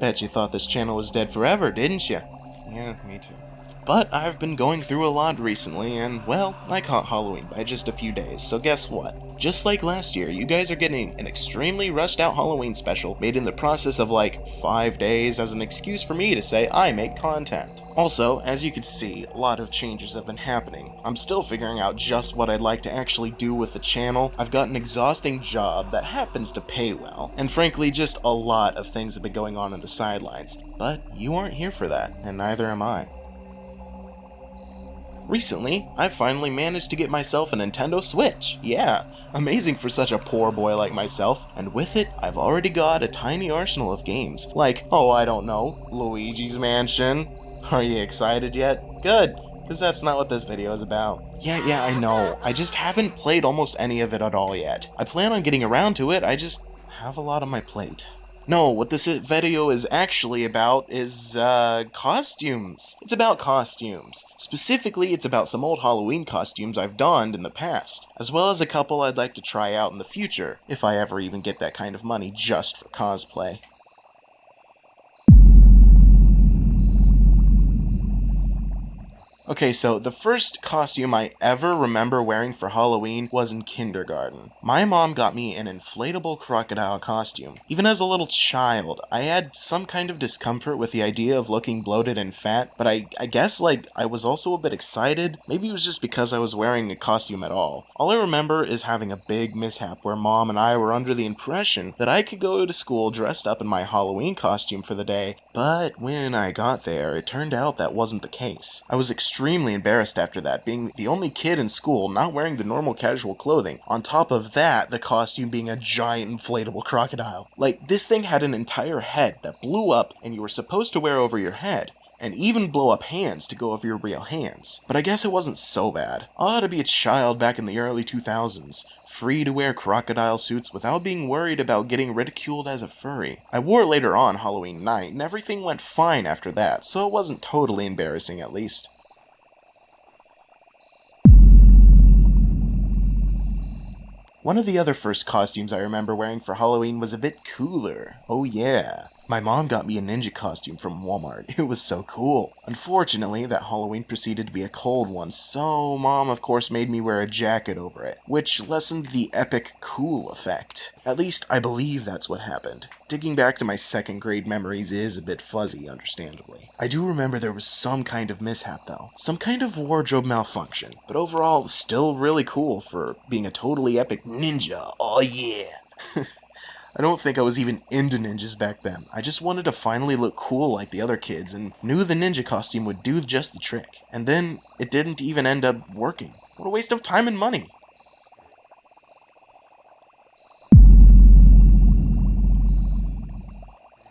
Bet you thought this channel was dead forever, didn't you? Yeah, me too. But I've been going through a lot recently, and well, I caught Halloween by just a few days, so guess what? Just like last year, you guys are getting an extremely rushed out Halloween special made in the process of like 5 days as an excuse for me to say I make content. Also, as you can see, a lot of changes have been happening. I'm still figuring out just what I'd like to actually do with the channel. I've got an exhausting job that happens to pay well, and frankly just a lot of things have been going on the sidelines. But you aren't here for that, and neither am I. Recently, I finally managed to get myself a Nintendo Switch. Yeah, amazing for such a poor boy like myself, and with it, I've already got a tiny arsenal of games, like, oh I don't know, Luigi's Mansion. Are you excited yet? Good, because that's not what this video is about. Yeah, I know, I just haven't played almost any of it at all yet. I plan on getting around to it, I just have a lot on my plate. No, what this video is actually about is, costumes. It's about costumes. Specifically, it's about some old Halloween costumes I've donned in the past, as well as a couple I'd like to try out in the future, if I ever even get that kind of money just for cosplay. Okay, so the first costume I ever remember wearing for Halloween was in kindergarten. My mom got me an inflatable crocodile costume. Even as a little child, I had some kind of discomfort with the idea of looking bloated and fat, but I guess, I was also a bit excited. Maybe it was just because I was wearing a costume at all. All I remember is having a big mishap where Mom and I were under the impression that I could go to school dressed up in my Halloween costume for the day, but when I got there, it turned out that wasn't the case. I was extremely embarrassed after that, being the only kid in school not wearing the normal casual clothing. On top of that, the costume being a giant inflatable crocodile. Like, this thing had an entire head that blew up and you were supposed to wear over your head, and even blow up hands to go over your real hands. But I guess it wasn't so bad. I ought to be a child back in the early 2000s, free to wear crocodile suits without being worried about getting ridiculed as a furry. I wore it later on Halloween night, and everything went fine after that, so it wasn't totally embarrassing at least. One of the other first costumes I remember wearing for Halloween was a bit cooler. Oh yeah. My mom got me a ninja costume from Walmart. It was so cool. Unfortunately, that Halloween proceeded to be a cold one, so Mom of course made me wear a jacket over it, which lessened the epic cool effect. At least I believe that's what happened. Digging back to my second grade memories is a bit fuzzy, understandably. I do remember there was some kind of mishap though. Some kind of wardrobe malfunction, but overall still really cool for being a totally epic ninja. Oh yeah! I don't think I was even into ninjas back then. I just wanted to finally look cool like the other kids and knew the ninja costume would do just the trick. And then it didn't even end up working. What a waste of time and money.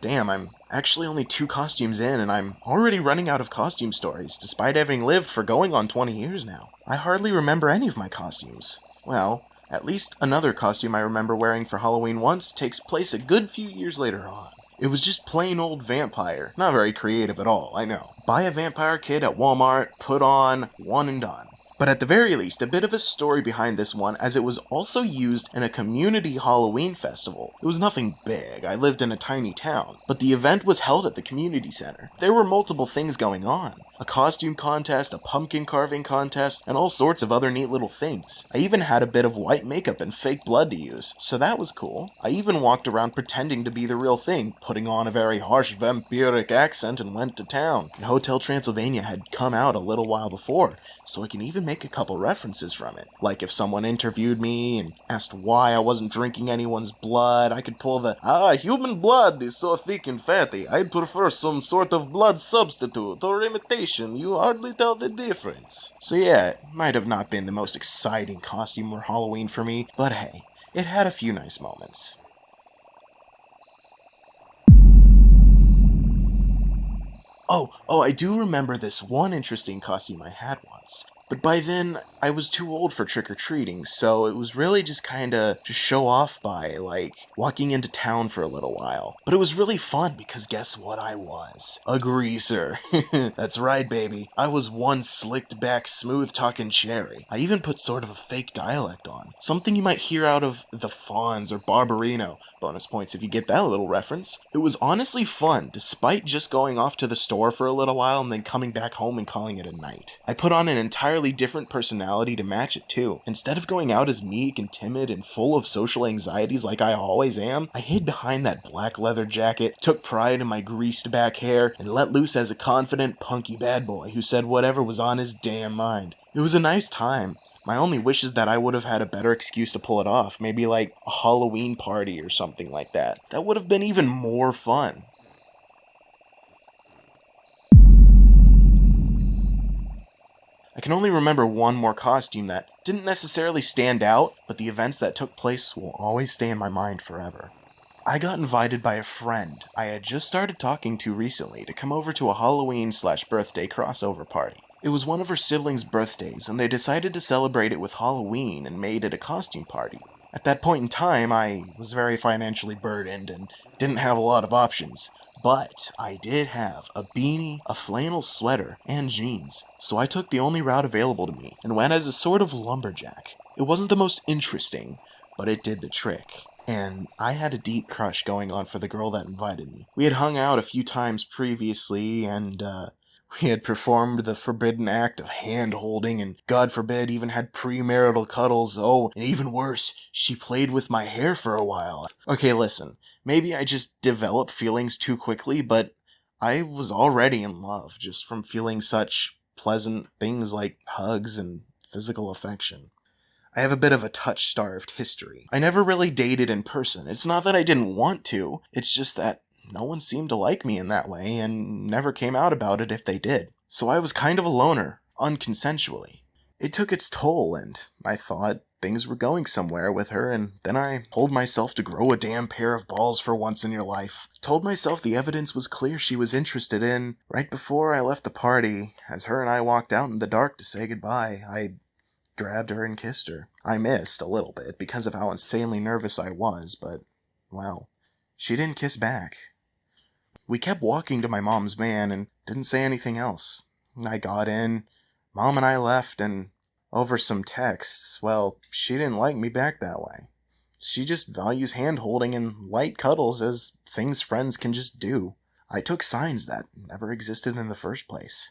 Damn, I'm actually only 2 costumes in and I'm already running out of costume stories, despite having lived for going on 20 years now. I hardly remember any of my costumes. Well, at least another costume I remember wearing for Halloween once takes place a good few years later on. It was just plain old vampire. Not very creative at all, I know. Buy a vampire kit at Walmart, put on, one and done. But at the very least, a bit of a story behind this one, as it was also used in a community Halloween festival. It was nothing big, I lived in a tiny town, but the event was held at the community center. There were multiple things going on. A costume contest, a pumpkin carving contest, and all sorts of other neat little things. I even had a bit of white makeup and fake blood to use, so that was cool. I even walked around pretending to be the real thing, putting on a very harsh vampiric accent and went to town. And Hotel Transylvania had come out a little while before, so I can even make a couple references from it. Like if someone interviewed me and asked why I wasn't drinking anyone's blood, I could pull the, human blood is so thick and fatty, I'd prefer some sort of blood substitute or imitation. You hardly tell the difference. So yeah, it might have not been the most exciting costume or Halloween for me, but hey, it had a few nice moments. Oh, I do remember this one interesting costume I had once. But by then, I was too old for trick-or-treating, so it was really just kinda just show off by, like, walking into town for a little while. But it was really fun because guess what I was? A greaser. That's right, baby. I was one slicked-back, smooth-talking cherry. I even put sort of a fake dialect on. Something you might hear out of The Fonz or Barbarino. Bonus points if you get that little reference. It was honestly fun, despite just going off to the store for a little while and then coming back home and calling it a night. I put on an entirely different personality to match it too. Instead of going out as meek and timid and full of social anxieties like I always am, I hid behind that black leather jacket, took pride in my greased back hair, and let loose as a confident, punky bad boy who said whatever was on his damn mind. It was a nice time. My only wish is that I would have had a better excuse to pull it off, maybe like a Halloween party or something like that. That would have been even more fun. I can only remember one more costume that didn't necessarily stand out, but the events that took place will always stay in my mind forever. I got invited by a friend I had just started talking to recently to come over to a Halloween/birthday crossover party. It was one of her siblings' birthdays, and they decided to celebrate it with Halloween and made it a costume party. At that point in time, I was very financially burdened and didn't have a lot of options. But I did have a beanie, a flannel sweater, and jeans, so I took the only route available to me and went as a sort of lumberjack. It wasn't the most interesting, but it did the trick. And I had a deep crush going on for the girl that invited me. We had hung out a few times previously, and we had performed the forbidden act of hand-holding, and God forbid even had premarital cuddles. Oh, and even worse, she played with my hair for a while. Okay, listen, maybe I just developed feelings too quickly, but I was already in love just from feeling such pleasant things like hugs and physical affection. I have a bit of a touch-starved history. I never really dated in person. It's not that I didn't want to, it's just that no one seemed to like me in that way, and never came out about it if they did. So I was kind of a loner, unconsensually. It took its toll, and I thought things were going somewhere with her, and then I told myself to grow a damn pair of balls for once in your life. Told myself the evidence was clear she was interested in. Right before I left the party, as her and I walked out in the dark to say goodbye, I grabbed her and kissed her. I missed a little bit because of how insanely nervous I was, but, well, she didn't kiss back. We kept walking to my mom's van and didn't say anything else. I got in, Mom and I left, and over some texts, well, she didn't like me back that way. She just values hand-holding and light cuddles as things friends can just do. I took signs that never existed in the first place.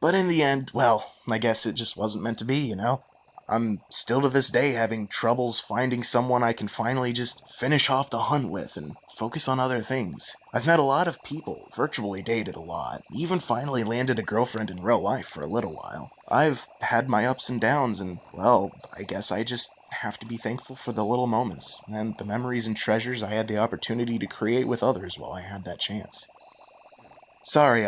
But in the end, well, I guess it just wasn't meant to be, you know? I'm still to this day having troubles finding someone I can finally just finish off the hunt with and focus on other things. I've met a lot of people, virtually dated a lot, even finally landed a girlfriend in real life for a little while. I've had my ups and downs, and, well, I guess I just have to be thankful for the little moments, and the memories and treasures I had the opportunity to create with others while I had that chance. Sorry,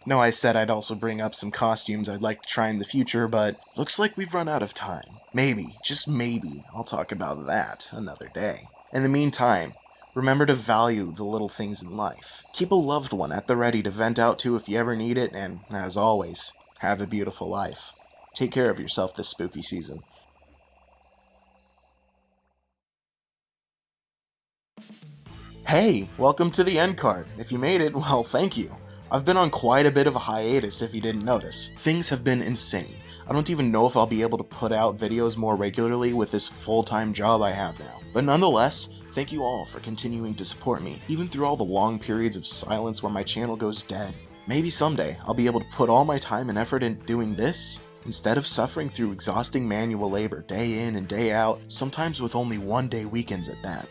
No, I said I'd also bring up some costumes I'd like to try in the future, but looks like we've run out of time. Maybe, just maybe, I'll talk about that another day. In the meantime, remember to value the little things in life. Keep a loved one at the ready to vent out to if you ever need it, and, as always, have a beautiful life. Take care of yourself this spooky season. Hey, welcome to the end card. If you made it, well, thank you. I've been on quite a bit of a hiatus if you didn't notice. Things have been insane. I don't even know if I'll be able to put out videos more regularly with this full-time job I have now. But nonetheless, thank you all for continuing to support me, even through all the long periods of silence where my channel goes dead. Maybe someday I'll be able to put all my time and effort into doing this, instead of suffering through exhausting manual labor day in and day out, sometimes with only one-day weekends at that.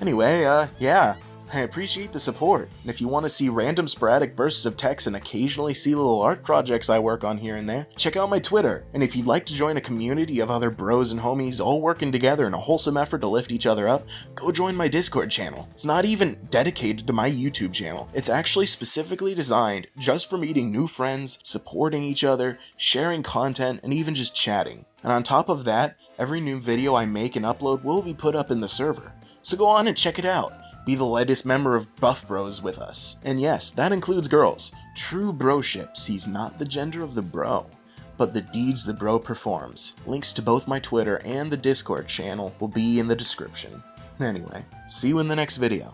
Anyway, yeah. I appreciate the support, and if you want to see random sporadic bursts of text and occasionally see little art projects I work on here and there, check out my Twitter, and if you'd like to join a community of other bros and homies all working together in a wholesome effort to lift each other up, go join my Discord channel. It's not even dedicated to my YouTube channel. It's actually specifically designed just for meeting new friends, supporting each other, sharing content, and even just chatting. And on top of that, every new video I make and upload will be put up in the server. So go on and check it out. Be the latest member of Buff Bros with us. And yes, that includes girls. True broship sees not the gender of the bro, but the deeds the bro performs. Links to both my Twitter and the Discord channel will be in the description. Anyway, see you in the next video.